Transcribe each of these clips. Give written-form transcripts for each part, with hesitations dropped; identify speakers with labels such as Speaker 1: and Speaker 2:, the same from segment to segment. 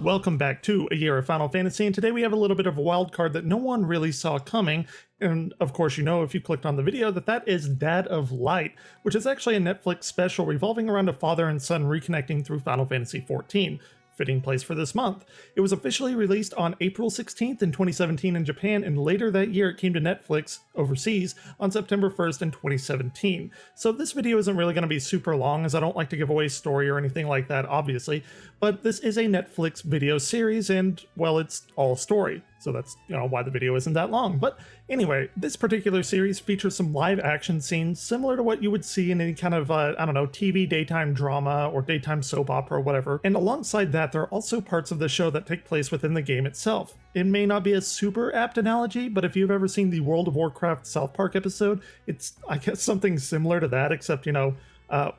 Speaker 1: Welcome back to A Year of Final Fantasy, and today we have a little bit of a wild card that no one really saw coming, and of course you know if you clicked on the video that is Dad of Light, which is actually a Netflix special revolving around a father and son reconnecting through Final Fantasy XIV. Fitting place for this month. It was officially released on April 16th in 2017 in Japan, and later that year it came to Netflix overseas on September 1st in 2017. So this video isn't really going to be super long, as I don't like to give away story or anything like that, obviously, but this is a Netflix video series, and well, it's all story. So that's, why the video isn't that long. But anyway, this particular series features some live action scenes similar to what you would see in any kind of, TV daytime drama or daytime soap opera or whatever. And alongside that, there are also parts of the show that take place within the game itself. It may not be a super apt analogy, but if you've ever seen the World of Warcraft South Park episode, it's, I guess, something similar to that, except,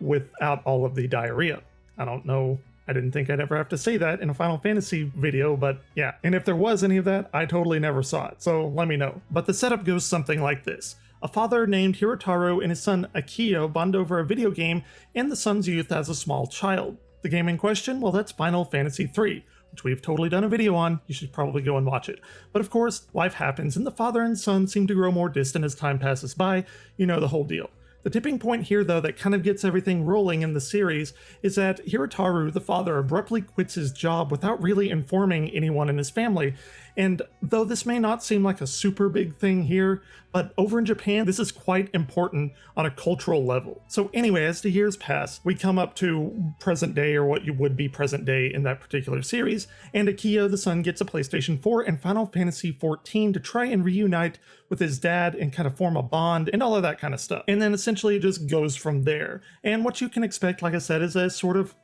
Speaker 1: without all of the diarrhea. I don't know. I didn't think I'd ever have to say that in a Final Fantasy video, but yeah. And if there was any of that, I totally never saw it, so let me know. But the setup goes something like this. A father named Hirotaru and his son Akio bond over a video game and the son's youth as a small child. The game in question? Well, that's Final Fantasy III, which we've totally done a video on. You should probably go and watch it. But of course, life happens and the father and son seem to grow more distant as time passes by. You know the whole deal. The tipping point here, though, that kind of gets everything rolling in the series is that Hirotaru, the father, abruptly quits his job without really informing anyone in his family. And though this may not seem like a super big thing here, but over in Japan, this is quite important on a cultural level. So anyway, as the years pass, we come up to present day, or what you would be present day in that particular series, and Akio, the son, gets a PlayStation 4 and Final Fantasy XIV to try and reunite with his dad and kind of form a bond and all of that kind of stuff. And then essentially it just goes from there. And what you can expect, like I said, is a sort of,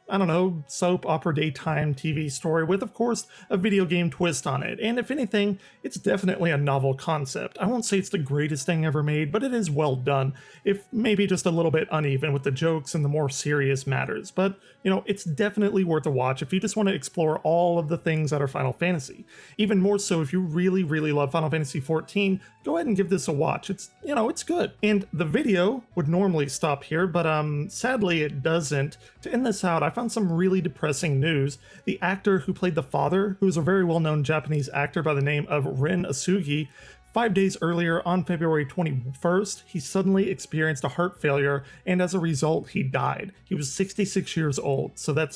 Speaker 1: soap opera daytime TV story with, of course, a video game twist on it. And if anything, it's definitely a novel concept. I won't say it's the greatest thing ever made, but it is well done, if maybe just a little bit uneven with the jokes and the more serious matters. But, it's definitely worth a watch if you just want to explore all of the things that are Final Fantasy. Even more so if you really, really love Final Fantasy XIV, go ahead and give this a watch. It's, it's good. And the video would normally stop here, but sadly it doesn't. To end this out, I found some really depressing news. The actor who played the father, who is a very well-known Japanese actor by the name of Ren Asugi, 5 days earlier, on February 21st, he suddenly experienced a heart failure, and as a result, he died. He was 66 years old, so that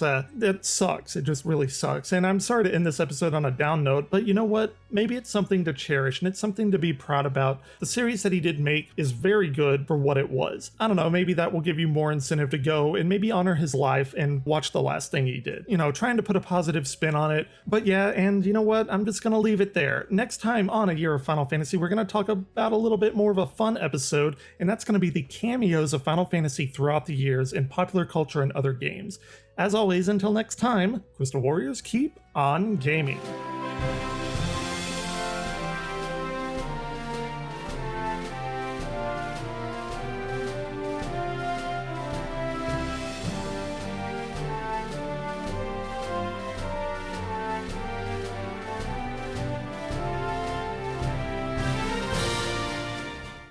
Speaker 1: sucks. It just really sucks. And I'm sorry to end this episode on a down note, but you know what? Maybe it's something to cherish, and it's something to be proud about. The series that he did make is very good for what it was. I don't know, maybe that will give you more incentive to go and maybe honor his life and watch the last thing he did. Trying to put a positive spin on it. But yeah, and you know what? I'm just gonna leave it there. Next time on A Year of Final Fantasy, we're going to talk about a little bit more of a fun episode, and that's going to be the cameos of Final Fantasy throughout the years in popular culture and other games. As always, until next time, Crystal Warriors, keep on gaming.